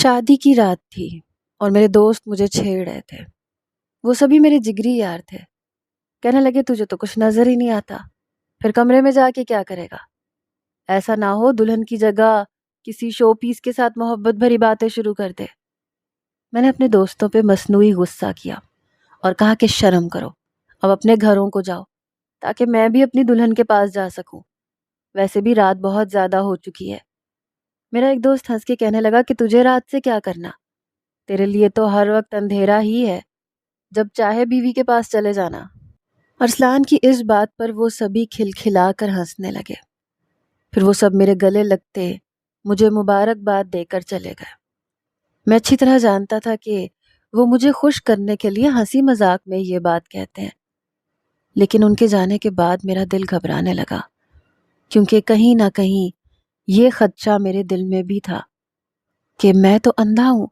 شادی کی رات تھی اور میرے دوست مجھے چھیڑ رہے تھے۔ وہ سبھی میرے جگری یار تھے۔ کہنے لگے تجھے تو کچھ نظر ہی نہیں آتا، پھر کمرے میں جا کے کیا کرے گا؟ ایسا نہ ہو دلہن کی جگہ کسی شو پیس کے ساتھ محبت بھری باتیں شروع کر دے۔ میں نے اپنے دوستوں پہ مصنوعی غصہ کیا اور کہا کہ شرم کرو، اب اپنے گھروں کو جاؤ تاکہ میں بھی اپنی دلہن کے پاس جا سکوں۔ ویسے بھی رات بہت زیادہ ہو چکی ہے۔ میرا ایک دوست ہنس کے کہنے لگا کہ تجھے رات سے کیا کرنا، تیرے لیے تو ہر وقت اندھیرا ہی ہے، جب چاہے بیوی کے پاس چلے جانا۔ ارسلان کی اس بات پر وہ سبھی کھلکھلا کر ہنسنے لگے۔ پھر وہ سب میرے گلے لگتے مجھے مبارکباد دے کر چلے گئے۔ میں اچھی طرح جانتا تھا کہ وہ مجھے خوش کرنے کے لیے ہنسی مذاق میں یہ بات کہتے ہیں، لیکن ان کے جانے کے بعد میرا دل گھبرانے لگا، کیونکہ کہیں نہ کہیں یہ خدشہ میرے دل میں بھی تھا کہ میں تو اندھا ہوں،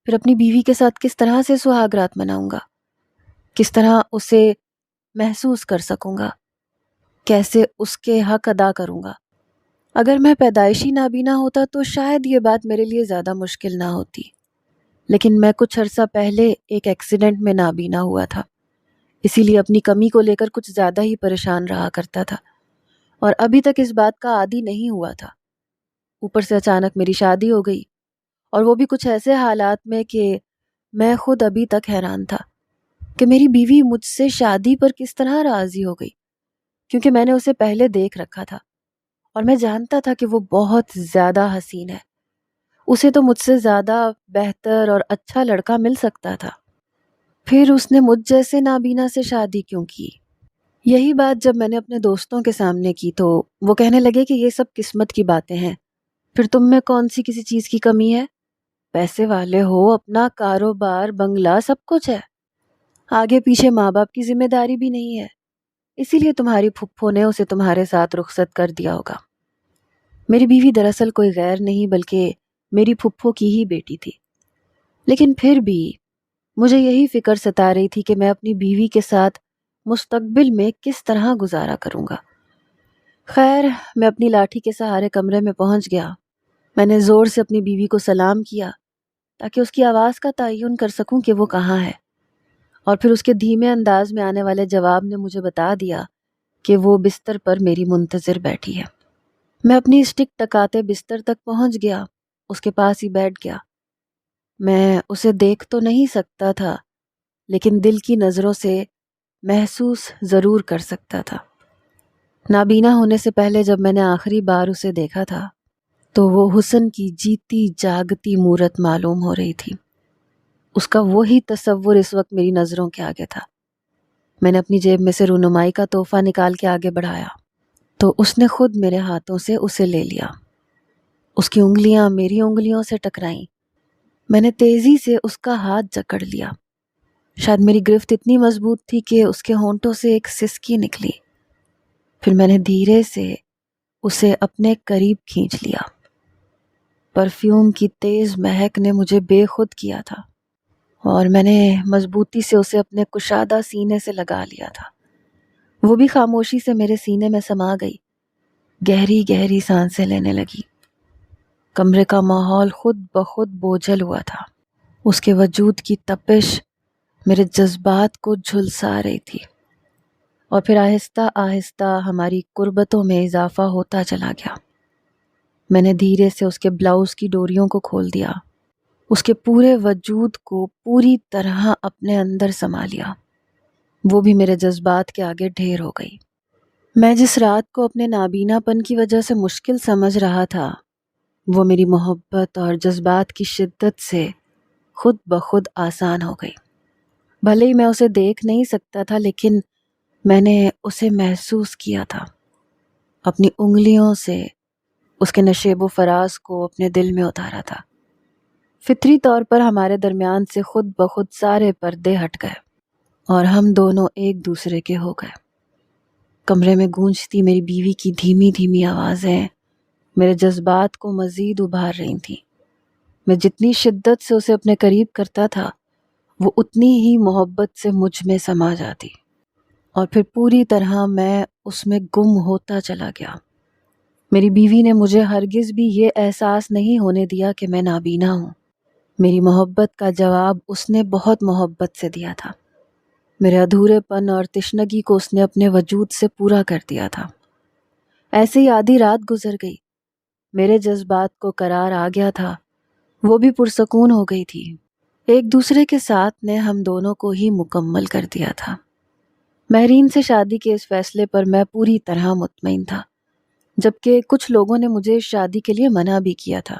پھر اپنی بیوی کے ساتھ کس طرح سے سہاگ رات مناؤں گا، کس طرح اسے محسوس کر سکوں گا، کیسے اس کے حق ادا کروں گا۔ اگر میں پیدائشی نابینا ہوتا تو شاید یہ بات میرے لیے زیادہ مشکل نہ ہوتی، لیکن میں کچھ عرصہ پہلے ایک ایکسیڈنٹ میں نابینا ہوا تھا، اسی لیے اپنی کمی کو لے کر کچھ زیادہ ہی پریشان رہا کرتا تھا اور ابھی تک اس بات کا عادی نہیں ہوا تھا۔ اوپر سے اچانک میری شادی ہو گئی، اور وہ بھی کچھ ایسے حالات میں کہ میں خود ابھی تک حیران تھا کہ میری بیوی مجھ سے شادی پر کس طرح راضی ہو گئی، کیونکہ میں نے اسے پہلے دیکھ رکھا تھا اور میں جانتا تھا کہ وہ بہت زیادہ حسین ہے، اسے تو مجھ سے زیادہ بہتر اور اچھا لڑکا مل سکتا تھا، پھر اس نے مجھ جیسے نابینا سے شادی کیوں کی؟ یہی بات جب میں نے اپنے دوستوں کے سامنے کی تو وہ کہنے لگے کہ یہ سب قسمت کی باتیں ہیں، پھر تم میں کون سی کسی چیز کی کمی ہے؟ پیسے والے ہو، اپنا کاروبار، بنگلہ، سب کچھ ہے، آگے پیچھے ماں باپ کی ذمہ داری بھی نہیں ہے، اسی لیے تمہاری پھپھو نے اسے تمہارے ساتھ رخصت کر دیا ہوگا۔ میری بیوی دراصل کوئی غیر نہیں بلکہ میری پھپھو کی ہی بیٹی تھی، لیکن پھر بھی مجھے یہی فکر ستا رہی تھی کہ میں اپنی بیوی کے ساتھ مستقبل میں کس طرح گزارا کروں گا۔ خیر، میں اپنی لاٹھی کے سہارے کمرے میں پہنچ گیا۔ میں نے زور سے اپنی بیوی کو سلام کیا تاکہ اس کی آواز کا تعین کر سکوں کہ وہ کہاں ہے، اور پھر اس کے دھیمے انداز میں آنے والے جواب نے مجھے بتا دیا کہ وہ بستر پر میری منتظر بیٹھی ہے۔ میں اپنی اسٹک ٹکاتے بستر تک پہنچ گیا، اس کے پاس ہی بیٹھ گیا۔ میں اسے دیکھ تو نہیں سکتا تھا، لیکن دل کی نظروں سے محسوس ضرور کر سکتا تھا۔ نابینا ہونے سے پہلے جب میں نے آخری بار اسے دیکھا تھا تو وہ حسن کی جیتی جاگتی مورت معلوم ہو رہی تھی۔ اس کا وہی تصور اس وقت میری نظروں کے آگے تھا۔ میں نے اپنی جیب میں سے رونمائی کا تحفہ نکال کے آگے بڑھایا تو اس نے خود میرے ہاتھوں سے اسے لے لیا۔ اس کی انگلیاں میری انگلیوں سے ٹکرائیں۔ میں نے تیزی سے اس کا ہاتھ جکڑ لیا۔ شاید میری گرفت اتنی مضبوط تھی کہ اس کے ہونٹوں سے ایک سسکی نکلی۔ پھر میں نے دھیرے سے اسے اپنے قریب کھینچ لیا۔ پرفیوم کی تیز مہک نے مجھے بے خود کیا تھا اور میں نے مضبوطی سے اسے اپنے کشادہ سینے سے لگا لیا تھا۔ وہ بھی خاموشی سے میرے سینے میں سما گئی، گہری گہری سانسیں لینے لگی۔ کمرے کا ماحول خود بخود بوجھل ہوا تھا۔ اس کے وجود کی تپش میرے جذبات کو جھلسا رہی تھی، اور پھر آہستہ آہستہ ہماری قربتوں میں اضافہ ہوتا چلا گیا۔ میں نے دھیرے سے اس کے بلاؤز کی ڈوریوں کو کھول دیا، اس کے پورے وجود کو پوری طرح اپنے اندر سما لیا۔ وہ بھی میرے جذبات کے آگے ڈھیر ہو گئی۔ میں جس رات کو اپنے نابینا پن کی وجہ سے مشکل سمجھ رہا تھا، وہ میری محبت اور جذبات کی شدت سے خود بخود آسان ہو گئی۔ بھلے ہی میں اسے دیکھ نہیں سکتا تھا، لیکن میں نے اسے محسوس کیا تھا، اپنی انگلیوں سے اس کے نشیب و فراز کو اپنے دل میں اتارا تھا۔ فطری طور پر ہمارے درمیان سے خود بخود سارے پردے ہٹ گئے اور ہم دونوں ایک دوسرے کے ہو گئے۔ کمرے میں گونجتی میری بیوی کی دھیمی دھیمی آوازیں میرے جذبات کو مزید ابھار رہی تھیں۔ میں جتنی شدت سے اسے اپنے قریب کرتا تھا، وہ اتنی ہی محبت سے مجھ میں سما جاتی، اور پھر پوری طرح میں اس میں گم ہوتا چلا گیا۔ میری بیوی نے مجھے ہرگز بھی یہ احساس نہیں ہونے دیا کہ میں نابینا ہوں۔ میری محبت کا جواب اس نے بہت محبت سے دیا تھا۔ میرے ادھورے پن اور تشنگی کو اس نے اپنے وجود سے پورا کر دیا تھا۔ ایسے ہی آدھی رات گزر گئی، میرے جذبات کو قرار آ گیا تھا، وہ بھی پرسکون ہو گئی تھی۔ ایک دوسرے کے ساتھ نے ہم دونوں کو ہی مکمل کر دیا تھا۔ مہرین سے شادی کے اس فیصلے پر میں پوری طرح مطمئن تھا، جبکہ کچھ لوگوں نے مجھے اس شادی کے لیے منع بھی کیا تھا۔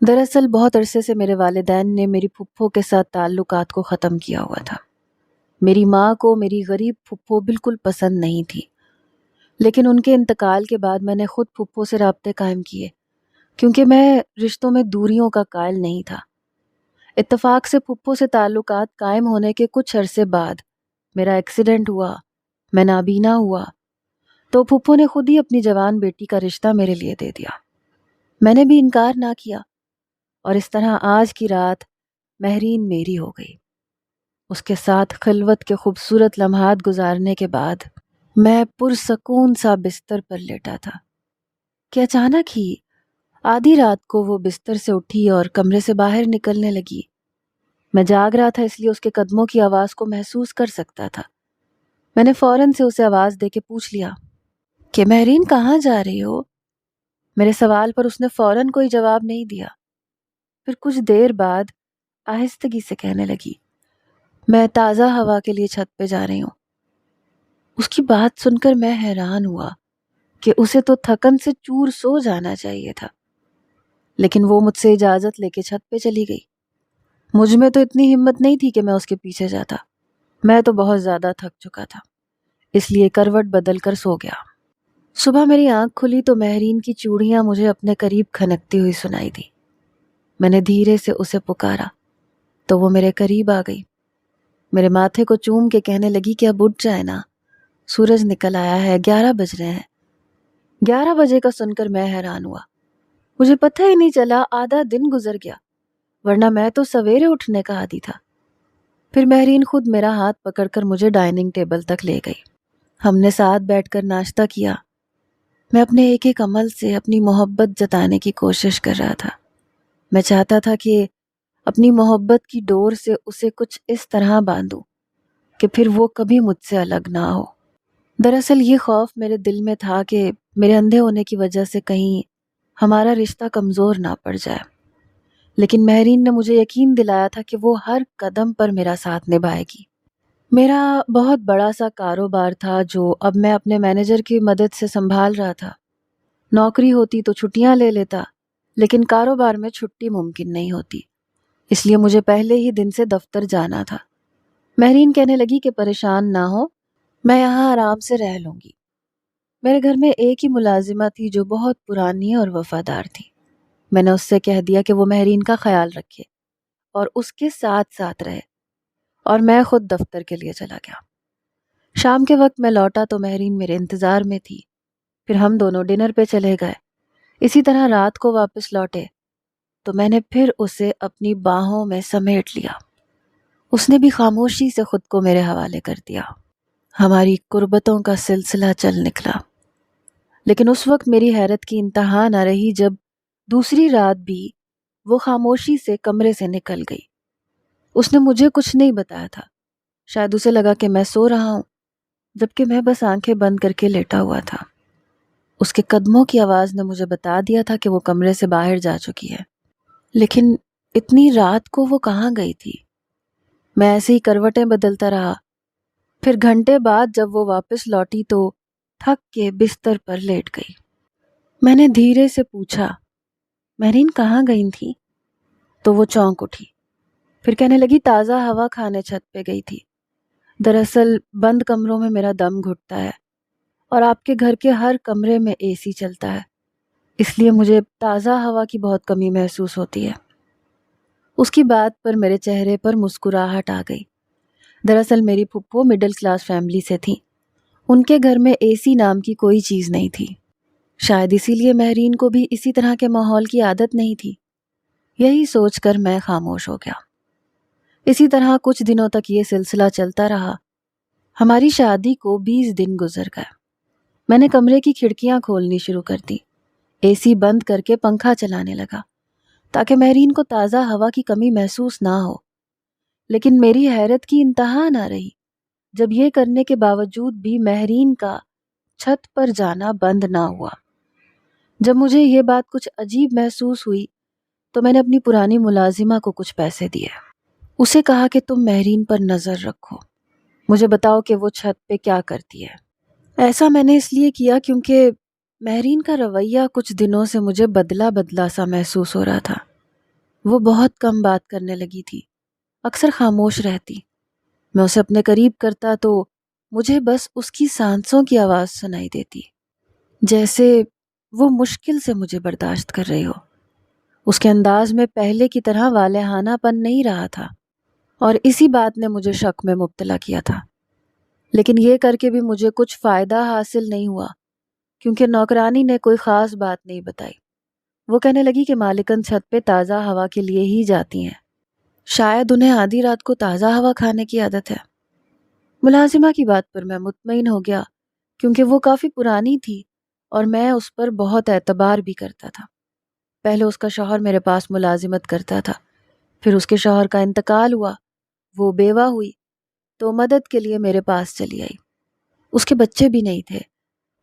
دراصل بہت عرصے سے میرے والدین نے میری پھپھو کے ساتھ تعلقات کو ختم کیا ہوا تھا۔ میری ماں کو میری غریب پھپھو بالکل پسند نہیں تھی، لیکن ان کے انتقال کے بعد میں نے خود پھپھو سے رابطے قائم کیے، کیونکہ میں رشتوں میں دوریوں کا قائل نہیں تھا۔ اتفاق سے پھپھو سے تعلقات قائم ہونے کے کچھ عرصے بعد میرا ایکسیڈنٹ ہوا، میں نابینا ہوا، تو پھپھو نے خود ہی اپنی جوان بیٹی کا رشتہ میرے لیے دے دیا۔ میں نے بھی انکار نہ کیا، اور اس طرح آج کی رات مہرین میری ہو گئی۔ اس کے ساتھ خلوت کے خوبصورت لمحات گزارنے کے بعد میں پرسکون سا بستر پر لیٹا تھا کہ اچانک ہی آدھی رات کو وہ بستر سے اٹھی اور کمرے سے باہر نکلنے لگی۔ میں جاگ رہا تھا، اس لیے اس کے قدموں کی آواز کو محسوس کر سکتا تھا۔ میں نے فوراً سے اسے آواز دے کے پوچھ لیا کہ مہرین کہاں جا رہی ہو؟ میرے سوال پر اس نے فوراً کوئی جواب نہیں دیا۔ پھر کچھ دیر بعد آہستگی سے کہنے لگی، میں تازہ ہوا کے لیے چھت پہ جا رہی ہوں۔ اس کی بات سن کر میں حیران ہوا کہ اسے تو تھکن سے چور سو جانا چاہیے تھا، لیکن وہ مجھ سے اجازت لے کے چھت پہ چلی گئی۔ مجھ میں تو اتنی ہمت نہیں تھی کہ میں اس کے پیچھے جاتا، میں تو بہت زیادہ تھک چکا تھا، اس لیے کروٹ بدل کر سو گیا۔ صبح میری آنکھ کھلی تو مہرین کی چوڑیاں مجھے اپنے قریب کھنکتی ہوئی سنائی دی۔ میں نے دھیرے سے اسے پکارا تو وہ میرے قریب آ گئی، میرے ماتھے کو چوم کے کہنے لگی کہ اب اٹھ جائے نا، سورج نکل آیا ہے، 11 بج رہے ہیں۔ 11 بجے کا سن کر میں حیران ہوا، مجھے پتہ ہی نہیں چلا آدھا دن گزر گیا، ورنہ میں تو سویرے اٹھنے کا عادی تھا۔ پھر مہرین خود میرا ہاتھ پکڑ کر مجھے ڈائننگ ٹیبل تک لے گئی۔ ہم نے ساتھ بیٹھ کر ناشتہ کیا۔ میں اپنے ایک ایک عمل سے اپنی محبت جتانے کی کوشش کر رہا تھا۔ میں چاہتا تھا کہ اپنی محبت کی ڈور سے اسے کچھ اس طرح باندھوں کہ پھر وہ کبھی مجھ سے الگ نہ ہو۔ دراصل یہ خوف میرے دل میں تھا کہ میرے اندھے ہونے کی وجہ سے کہیں ہمارا رشتہ کمزور نہ پڑ جائے، لیکن مہرین نے مجھے یقین دلایا تھا کہ وہ ہر قدم پر میرا ساتھ نبھائے گی۔ میرا بہت بڑا سا کاروبار تھا جو اب میں اپنے مینیجر کی مدد سے سنبھال رہا تھا۔ نوکری ہوتی تو چھٹیاں لے لیتا، لیکن کاروبار میں چھٹی ممکن نہیں ہوتی، اس لیے مجھے پہلے ہی دن سے دفتر جانا تھا۔ مہرین کہنے لگی کہ پریشان نہ ہو، میں یہاں آرام سے رہ لوں گی۔ میرے گھر میں ایک ہی ملازمہ تھی جو بہت پرانی اور وفادار تھی۔ میں نے اس سے کہہ دیا کہ وہ مہرین کا خیال رکھے اور اس کے ساتھ ساتھ رہے، اور میں خود دفتر کے لیے چلا گیا۔ شام کے وقت میں لوٹا تو مہرین میرے انتظار میں تھی، پھر ہم دونوں ڈنر پہ چلے گئے۔ اسی طرح رات کو واپس لوٹے تو میں نے پھر اسے اپنی باہوں میں سمیٹ لیا۔ اس نے بھی خاموشی سے خود کو میرے حوالے کر دیا۔ ہماری قربتوں کا سلسلہ چل نکلا، لیکن اس وقت میری حیرت کی انتہا نہ رہی جب دوسری رات بھی وہ خاموشی سے کمرے سے نکل گئی۔ اس نے مجھے کچھ نہیں بتایا تھا، شاید اسے لگا کہ میں سو رہا ہوں، جبکہ میں بس آنکھیں بند کر کے لیٹا ہوا تھا۔ اس کے قدموں کی آواز نے مجھے بتا دیا تھا کہ وہ کمرے سے باہر جا چکی ہے، لیکن اتنی رات کو وہ کہاں گئی تھی؟ میں ایسے ہی کروٹیں بدلتا رہا۔ پھر گھنٹے بعد جب وہ واپس لوٹی تو تھک کے بستر پر لیٹ گئی۔ میں نے دھیرے سے پوچھا، مہرین کہاں گئی تھی؟ تو وہ چونک اٹھی، پھر کہنے لگی تازہ ہوا کھانے چھت پہ گئی تھی۔ دراصل بند کمروں میں میرا دم گھٹتا ہے، اور آپ کے گھر کے ہر کمرے میں اے سی چلتا ہے، اس لیے مجھے تازہ ہوا کی بہت کمی محسوس ہوتی ہے۔ اس کی بات پر میرے چہرے پر مسکراہٹ آ گئی۔ دراصل میری پھپھو مڈل کلاس فیملی سے تھی، ان کے گھر میں اے سی نام کی کوئی چیز نہیں تھی، شاید اسی لیے مہرین کو بھی اسی طرح کے ماحول کی عادت نہیں تھی۔ یہی سوچ کر میں خاموش ہو گیا۔ اسی طرح کچھ دنوں تک یہ سلسلہ چلتا رہا۔ ہماری شادی کو 20 دن گزر گئے۔ میں نے کمرے کی کھڑکیاں کھولنی شروع کر دی، اے سی بند کر کے پنکھا چلانے لگا، تاکہ مہرین کو تازہ ہوا کی کمی محسوس نہ ہو۔ لیکن میری حیرت کی انتہا نہ رہی جب یہ کرنے کے باوجود بھی مہرین کا چھت پر جانا بند نہ ہوا۔ جب مجھے یہ بات کچھ عجیب محسوس ہوئی تو میں نے اپنی پرانی ملازمہ کو کچھ پیسے دیے۔ اسے کہا کہ تم مہرین پر نظر رکھو، مجھے بتاؤ کہ وہ چھت پہ کیا کرتی ہے۔ ایسا میں نے اس لیے کیا کیونکہ مہرین کا رویہ کچھ دنوں سے مجھے بدلا بدلا سا محسوس ہو رہا تھا۔ وہ بہت کم بات کرنے لگی تھی، اکثر خاموش رہتی۔ میں اسے اپنے قریب کرتا تو مجھے بس اس کی سانسوں کی آواز سنائی دیتی، جیسے وہ مشکل سے مجھے برداشت کر رہی ہو۔ اس کے انداز میں پہلے کی طرح والہانہ پن نہیں رہا تھا، اور اسی بات نے مجھے شک میں مبتلا کیا تھا۔ لیکن یہ کر کے بھی مجھے کچھ فائدہ حاصل نہیں ہوا، کیونکہ نوکرانی نے کوئی خاص بات نہیں بتائی۔ وہ کہنے لگی کہ مالکن چھت پہ تازہ ہوا کے لیے ہی جاتی ہیں، شاید انہیں آدھی رات کو تازہ ہوا کھانے کی عادت ہے۔ ملازمہ کی بات پر میں مطمئن ہو گیا، کیونکہ وہ کافی پرانی تھی اور میں اس پر بہت اعتبار بھی کرتا تھا۔ پہلے اس کا شوہر میرے پاس ملازمت کرتا تھا، پھر اس کے شوہر کا انتقال ہوا، وہ بیوہ ہوئی تو مدد کے لیے میرے پاس چلی آئی۔ اس کے بچے بھی نہیں تھے،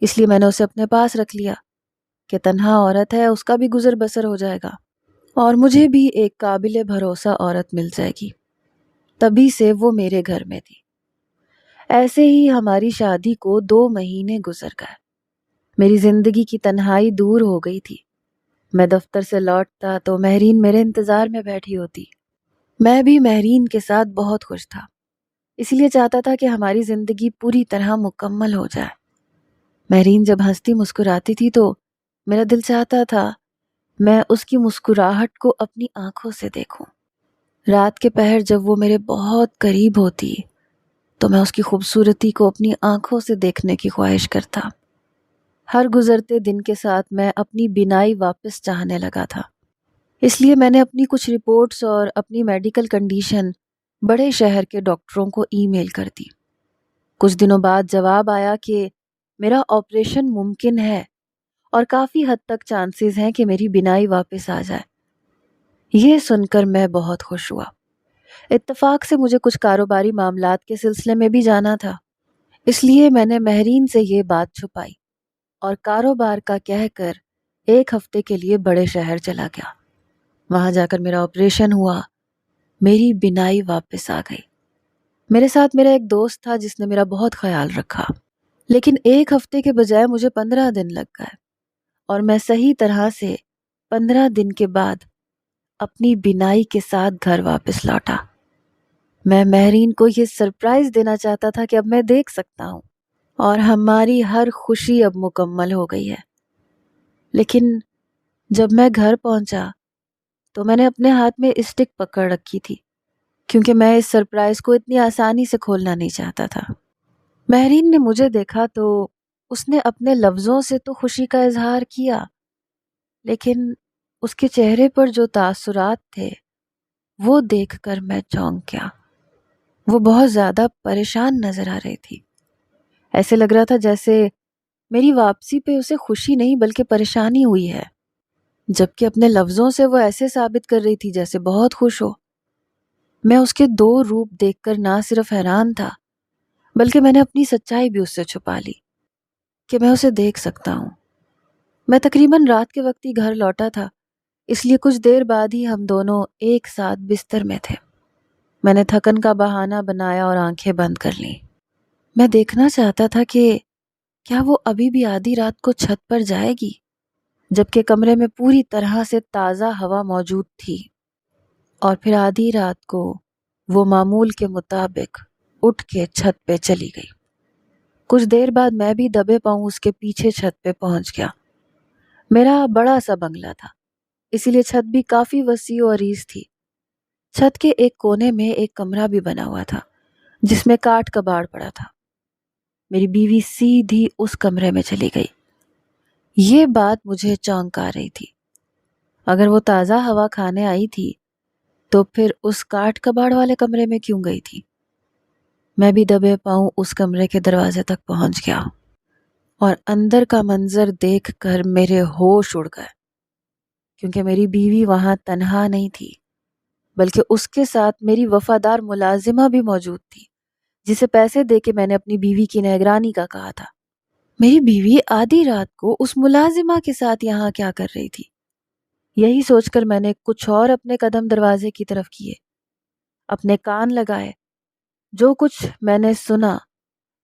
اس لیے میں نے اسے اپنے پاس رکھ لیا کہ تنہا عورت ہے، اس کا بھی گزر بسر ہو جائے گا اور مجھے بھی ایک قابل بھروسہ عورت مل جائے گی۔ تبھی سے وہ میرے گھر میں تھی۔ ایسے ہی ہماری شادی کو 2 مہینے گزر گئے۔ میری زندگی کی تنہائی دور ہو گئی تھی۔ میں دفتر سے لوٹتا تو مہرین میرے انتظار میں بیٹھی ہوتی۔ میں بھی مہرین کے ساتھ بہت خوش تھا، اس لیے چاہتا تھا کہ ہماری زندگی پوری طرح مکمل ہو جائے۔ مہرین جب ہنستی مسکراتی تھی تو میرا دل چاہتا تھا میں اس کی مسکراہٹ کو اپنی آنکھوں سے دیکھوں۔ رات کے پہر جب وہ میرے بہت قریب ہوتی تو میں اس کی خوبصورتی کو اپنی آنکھوں سے دیکھنے کی خواہش کرتا۔ ہر گزرتے دن کے ساتھ میں اپنی بینائی واپس چاہنے لگا تھا، اس لیے میں نے اپنی کچھ رپورٹس اور اپنی میڈیکل کنڈیشن بڑے شہر کے ڈاکٹروں کو ای میل کر دی۔ کچھ دنوں بعد جواب آیا کہ میرا آپریشن ممکن ہے اور کافی حد تک چانسز ہیں کہ میری بینائی واپس آ جائے۔ یہ سن کر میں بہت خوش ہوا۔ اتفاق سے مجھے کچھ کاروباری معاملات کے سلسلے میں بھی جانا تھا، اس لیے میں نے مہرین سے یہ بات چھپائی اور کاروبار کا کہہ کر 1 ہفتے کے لیے بڑے شہر چلا گیا۔ وہاں جا کر میرا آپریشن ہوا، میری بینائی واپس آ گئی۔ میرے ساتھ میرا ایک دوست تھا جس نے میرا بہت خیال رکھا، لیکن 1 ہفتے کے بجائے مجھے 15 دن لگ گئے اور میں صحیح طرح سے 15 دن کے بعد اپنی بینائی کے ساتھ گھر واپس لوٹا۔ میں مہرین کو یہ سرپرائز دینا چاہتا تھا کہ اب میں دیکھ سکتا ہوں اور ہماری ہر خوشی اب مکمل ہو گئی ہے۔ لیکن جب میں گھر پہنچا تو میں نے اپنے ہاتھ میں اسٹک پکڑ رکھی تھی، کیونکہ میں اس سرپرائز کو اتنی آسانی سے کھولنا نہیں چاہتا تھا۔ مہرین نے مجھے دیکھا تو اس نے اپنے لفظوں سے تو خوشی کا اظہار کیا، لیکن اس کے چہرے پر جو تاثرات تھے وہ دیکھ کر میں چونک گیا۔ وہ بہت زیادہ پریشان نظر آ رہی تھی۔ ایسے لگ رہا تھا جیسے میری واپسی پہ اسے خوشی نہیں بلکہ پریشانی ہوئی ہے، جبکہ اپنے لفظوں سے وہ ایسے ثابت کر رہی تھی جیسے بہت خوش ہو۔ میں اس کے 2 روپ دیکھ کر نہ صرف حیران تھا بلکہ میں نے اپنی سچائی بھی اس سے چھپا لی کہ میں اسے دیکھ سکتا ہوں۔ میں تقریباً رات کے وقت ہی گھر لوٹا تھا، اس لیے کچھ دیر بعد ہی ہم دونوں ایک ساتھ بستر میں تھے۔ میں نے تھکن کا بہانہ بنایا اور آنکھیں بند کر لیں۔ میں دیکھنا چاہتا تھا کہ کیا وہ ابھی بھی آدھی رات کو چھت پر جائے گی، جبکہ کمرے میں پوری طرح سے تازہ ہوا موجود تھی، اور پھر آدھی رات کو وہ معمول کے مطابق اٹھ کے چھت پہ چلی گئی۔ کچھ دیر بعد میں بھی دبے پاؤں اس کے پیچھے چھت پہ پہنچ گیا۔ میرا بڑا سا بنگلہ تھا، اسی لیے چھت بھی کافی وسیع و عریض تھی۔ چھت کے ایک کونے میں ایک کمرہ بھی بنا ہوا تھا جس میں کاٹ کباڑ پڑا تھا۔ میری بیوی سیدھی اس کمرے میں چلی گئی۔ یہ بات مجھے چونکا رہی تھی۔ اگر وہ تازہ ہوا کھانے آئی تھی تو پھر اس کاٹ کباڑ والے کمرے میں کیوں گئی تھی؟ میں بھی دبے پاؤں اس کمرے کے دروازے تک پہنچ گیا اور اندر کا منظر دیکھ کر میرے ہوش اڑ گئے، کیونکہ میری بیوی وہاں تنہا نہیں تھی، بلکہ اس کے ساتھ میری وفادار ملازمہ بھی موجود تھی، جسے پیسے دے کے میں نے اپنی بیوی کی نگرانی کا کہا تھا۔ میری بیوی آدھی رات کو اس ملازمہ کے ساتھ یہاں کیا کر رہی تھی؟ یہی سوچ کر میں نے کچھ اور اپنے قدم دروازے کی طرف کیے، اپنے کان لگائے۔ جو کچھ میں نے سنا،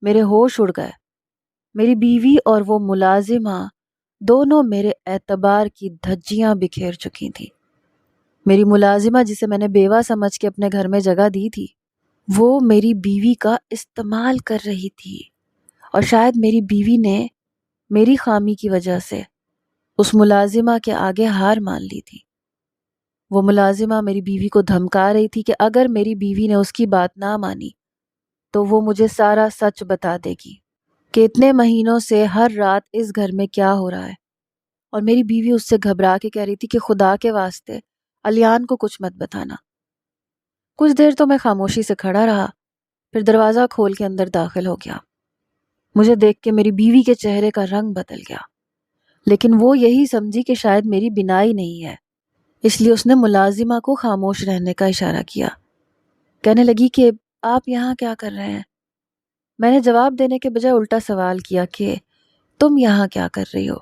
میرے ہوش اڑ گئے۔ میری بیوی اور وہ ملازمہ دونوں میرے اعتبار کی دھجیاں بکھیر چکی تھیں۔ میری ملازمہ جسے میں نے بیوہ سمجھ کے اپنے گھر میں جگہ دی تھی، وہ میری بیوی کا استعمال کر رہی تھی، اور شاید میری بیوی نے میری خامی کی وجہ سے اس ملازمہ کے آگے ہار مان لی تھی۔ وہ ملازمہ میری بیوی کو دھمکا رہی تھی کہ اگر میری بیوی نے اس کی بات نہ مانی تو وہ مجھے سارا سچ بتا دے گی کہ اتنے مہینوں سے ہر رات اس گھر میں کیا ہو رہا ہے۔ اور میری بیوی اس سے گھبرا کے کہہ رہی تھی کہ خدا کے واسطے الیان کو کچھ مت بتانا۔ کچھ دیر تو میں خاموشی سے کھڑا رہا، پھر دروازہ کھول کے اندر داخل ہو گیا۔ مجھے دیکھ کے میری بیوی کے چہرے کا رنگ بدل گیا، لیکن وہ یہی سمجھی کہ شاید میری بینائی نہیں ہے، اس لیے اس نے ملازمہ کو خاموش رہنے کا اشارہ کیا۔ کہنے لگی کہ آپ یہاں کیا کر رہے ہیں؟ میں نے جواب دینے کے بجائے الٹا سوال کیا کہ تم یہاں کیا کر رہی ہو؟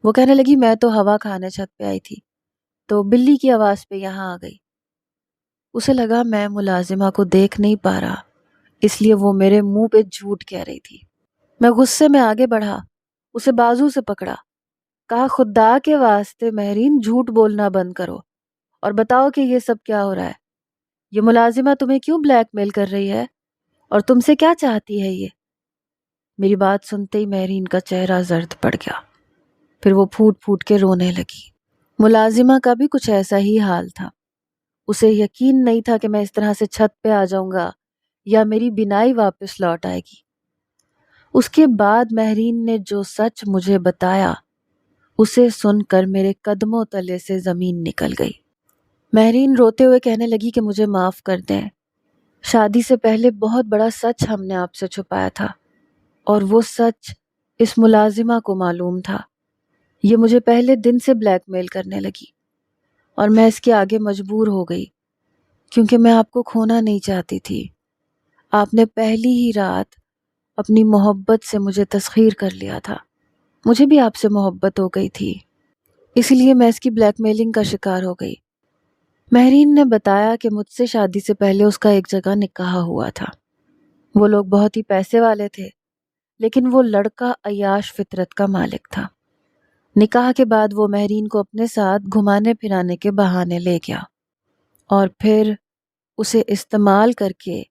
وہ کہنے لگی میں تو ہوا کھانے چھت پہ آئی تھی، تو بلی کی آواز پہ یہاں آ گئی۔ اسے لگا میں ملازمہ کو دیکھ نہیں پا رہا، اس لیے وہ میرے منہ پہ جھوٹ کہہ رہی تھی۔ میں غصے میں آگے بڑھا، اسے بازو سے پکڑا، کہا خدا کے واسطے مہرین جھوٹ بولنا بند کرو اور بتاؤ کہ یہ سب کیا ہو رہا ہے۔ یہ ملازمہ تمہیں کیوں بلیک میل کر رہی ہے اور تم سے کیا چاہتی ہے یہ؟ میری بات سنتے ہی مہرین کا چہرہ زرد پڑ گیا، پھر وہ پھوٹ پھوٹ کے رونے لگی۔ ملازمہ کا بھی کچھ ایسا ہی حال تھا۔ اسے یقین نہیں تھا کہ میں اس طرح سے چھت پہ آ جاؤں گا یا میری بینائی واپس لوٹ آئے گی۔ اس کے بعد مہرین نے جو سچ مجھے بتایا، اسے سن کر میرے قدموں تلے سے زمین نکل گئی۔ مہرین روتے ہوئے کہنے لگی کہ مجھے معاف کر دیں، شادی سے پہلے بہت بڑا سچ ہم نے آپ سے چھپایا تھا، اور وہ سچ اس ملازمہ کو معلوم تھا۔ یہ مجھے پہلے دن سے بلیک میل کرنے لگی، اور میں اس کے آگے مجبور ہو گئی کیونکہ میں آپ کو کھونا نہیں چاہتی تھی۔ آپ نے پہلی ہی رات اپنی محبت سے مجھے تسخیر کر لیا تھا۔ مجھے بھی آپ سے محبت ہو گئی تھی، اس لیے میں اس کی بلیک میلنگ کا شکار ہو گئی۔ مہرین نے بتایا کہ مجھ سے شادی سے پہلے اس کا ایک جگہ نکاح ہوا تھا۔ وہ لوگ بہت ہی پیسے والے تھے، لیکن وہ لڑکا عیاش فطرت کا مالک تھا۔ نکاح کے بعد وہ مہرین کو اپنے ساتھ گھمانے پھرانے کے بہانے لے گیا، اور پھر اسے استعمال کر کے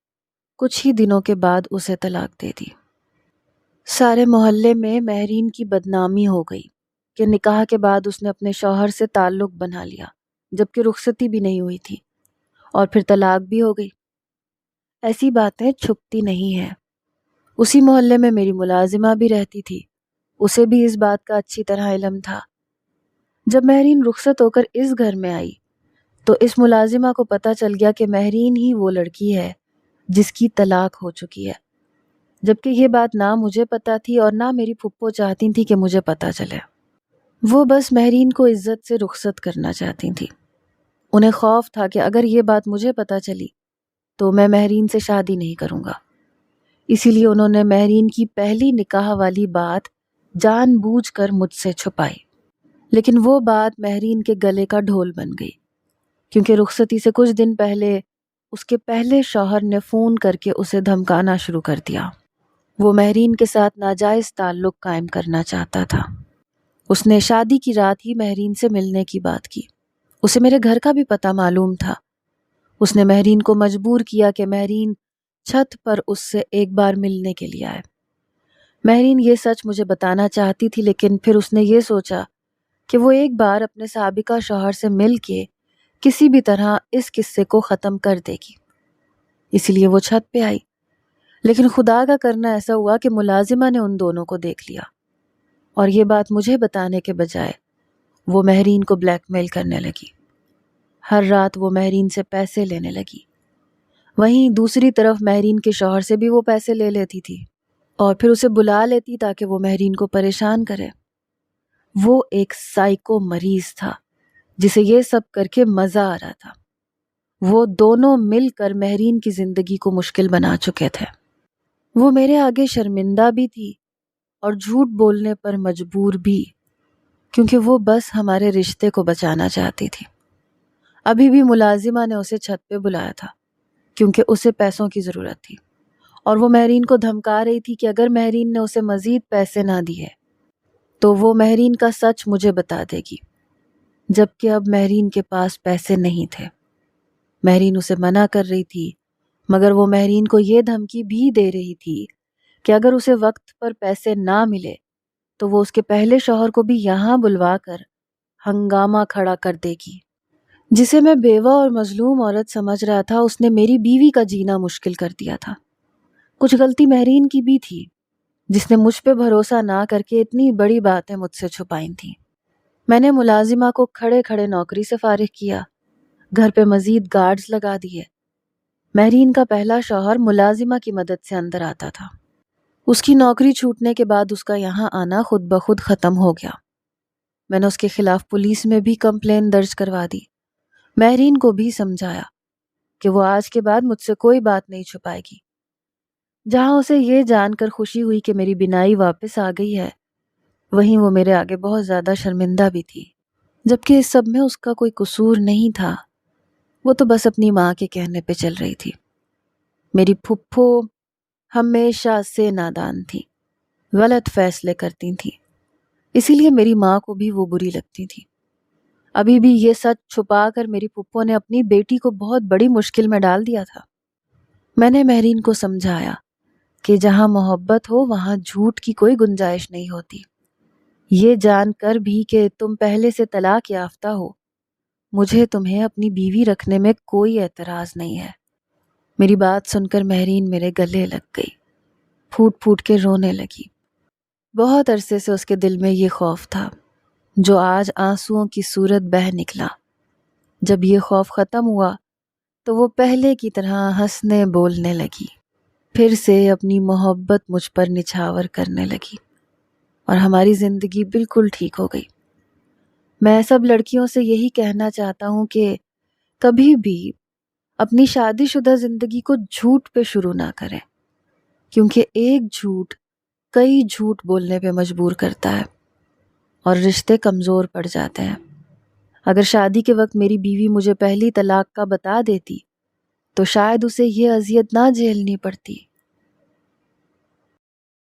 کچھ ہی دنوں کے بعد اسے طلاق دے دی۔ سارے محلے میں مہرین کی بدنامی ہو گئی کہ نکاح کے بعد اس نے اپنے شوہر سے تعلق بنا لیا، جبکہ رخصتی بھی نہیں ہوئی تھی، اور پھر طلاق بھی ہو گئی۔ ایسی باتیں چھپتی نہیں ہیں۔ اسی محلے میں میری ملازمہ بھی رہتی تھی، اسے بھی اس بات کا اچھی طرح علم تھا۔ جب مہرین رخصت ہو کر اس گھر میں آئی تو اس ملازمہ کو پتہ چل گیا کہ مہرین ہی وہ لڑکی ہے جس کی طلاق ہو چکی ہے، جبکہ یہ بات نہ مجھے پتہ تھی اور نہ میری پھپھو چاہتی تھی کہ مجھے پتہ چلے۔ وہ بس مہرین کو عزت سے رخصت کرنا چاہتی تھی۔ انہیں خوف تھا کہ اگر یہ بات مجھے پتہ چلی تو میں مہرین سے شادی نہیں کروں گا، اسی لیے انہوں نے مہرین کی پہلی نکاح والی بات جان بوجھ کر مجھ سے چھپائی۔ لیکن وہ بات مہرین کے گلے کا ڈھول بن گئی، کیونکہ رخصتی سے کچھ دن پہلے اس کے پہلے شوہر نے فون کر کے اسے دھمکانا شروع کر دیا۔ وہ مہرین کے ساتھ ناجائز تعلق قائم کرنا چاہتا تھا۔ اس نے شادی کی رات ہی مہرین سے ملنے کی بات کی۔ اسے میرے گھر کا بھی پتہ معلوم تھا۔ اس نے مہرین کو مجبور کیا کہ مہرین چھت پر اس سے ایک بار ملنے کے لیے آئے۔ مہرین یہ سچ مجھے بتانا چاہتی تھی، لیکن پھر اس نے یہ سوچا کہ وہ ایک بار اپنے سابقہ شوہر سے مل کے کسی بھی طرح اس قصے کو ختم کر دے گی، اسی لیے وہ چھت پہ آئی۔ لیکن خدا کا کرنا ایسا ہوا کہ ملازمہ نے ان دونوں کو دیکھ لیا، اور یہ بات مجھے بتانے کے بجائے وہ مہرین کو بلیک میل کرنے لگی۔ ہر رات وہ مہرین سے پیسے لینے لگی۔ وہیں دوسری طرف مہرین کے شوہر سے بھی وہ پیسے لے لیتی تھی، اور پھر اسے بلا لیتی تاکہ وہ مہرین کو پریشان کرے۔ وہ ایک سائیکو مریض تھا جسے یہ سب کر کے مزہ آ رہا تھا۔ وہ دونوں مل کر مہرین کی زندگی کو مشکل بنا چکے تھے۔ وہ میرے آگے شرمندہ بھی تھی اور جھوٹ بولنے پر مجبور بھی، کیونکہ وہ بس ہمارے رشتے کو بچانا چاہتی تھی۔ ابھی بھی ملازمہ نے اسے چھت پہ بلایا تھا کیونکہ اسے پیسوں کی ضرورت تھی، اور وہ مہرین کو دھمکا رہی تھی کہ اگر مہرین نے اسے مزید پیسے نہ دیے تو وہ مہرین کا سچ مجھے بتا دے گی، جبکہ اب مہرین کے پاس پیسے نہیں تھے۔ مہرین اسے منع کر رہی تھی، مگر وہ مہرین کو یہ دھمکی بھی دے رہی تھی کہ اگر اسے وقت پر پیسے نہ ملے تو وہ اس کے پہلے شوہر کو بھی یہاں بلوا کر ہنگامہ کھڑا کر دے گی۔ جسے میں بیوہ اور مظلوم عورت سمجھ رہا تھا، اس نے میری بیوی کا جینا مشکل کر دیا تھا۔ کچھ غلطی مہرین کی بھی تھی، جس نے مجھ پہ بھروسہ نہ کر کے اتنی بڑی باتیں مجھ سے چھپائیں تھیں۔ میں نے ملازمہ کو کھڑے کھڑے نوکری سے فارغ کیا، گھر پہ مزید گارڈز لگا دیے۔ مہرین کا پہلا شوہر ملازمہ کی مدد سے اندر آتا تھا۔ اس کی نوکری چھوٹنے کے بعد اس کا یہاں آنا خود بخود ختم ہو گیا۔ میں نے اس کے خلاف پولیس میں بھی کمپلین درج کروا دی۔ مہرین کو بھی سمجھایا کہ وہ آج کے بعد مجھ سے کوئی بات نہیں چھپائے گی۔ جہاں اسے یہ جان کر خوشی ہوئی کہ میری بینائی واپس آ گئی ہے، وہیں وہ میرے آگے بہت زیادہ شرمندہ بھی تھی، جبکہ اس سب میں اس کا کوئی قصور نہیں تھا۔ وہ تو بس اپنی ماں کے کہنے پہ چل رہی تھی۔ میری پھپھو ہمیشہ سے نادان تھی، غلط فیصلے کرتی تھی، اسی لیے میری ماں کو بھی وہ بری لگتی تھی۔ ابھی بھی یہ سچ چھپا کر میری پھپھو نے اپنی بیٹی کو بہت بڑی مشکل میں ڈال دیا تھا۔ میں نے مہرین کو سمجھایا کہ جہاں محبت ہو وہاں جھوٹ کی کوئی گنجائش نہیں ہوتی۔ یہ جان کر بھی کہ تم پہلے سے طلاق یافتہ ہو، مجھے تمہیں اپنی بیوی رکھنے میں کوئی اعتراض نہیں ہے۔ میری بات سن کر مہرین میرے گلے لگ گئی، پھوٹ پھوٹ کے رونے لگی۔ بہت عرصے سے اس کے دل میں یہ خوف تھا، جو آج آنسوؤں کی صورت بہہ نکلا۔ جب یہ خوف ختم ہوا تو وہ پہلے کی طرح ہنسنے بولنے لگی، پھر سے اپنی محبت مجھ پر نچھاور کرنے لگی، اور ہماری زندگی بالکل ٹھیک ہو گئی۔ میں سب لڑکیوں سے یہی کہنا چاہتا ہوں کہ کبھی بھی اپنی شادی شدہ زندگی کو جھوٹ پہ شروع نہ کریں، کیونکہ ایک جھوٹ کئی جھوٹ بولنے پہ مجبور کرتا ہے اور رشتے کمزور پڑ جاتے ہیں۔ اگر شادی کے وقت میری بیوی مجھے پہلی طلاق کا بتا دیتی تو شاید اسے یہ اذیت نہ جھیلنی پڑتی۔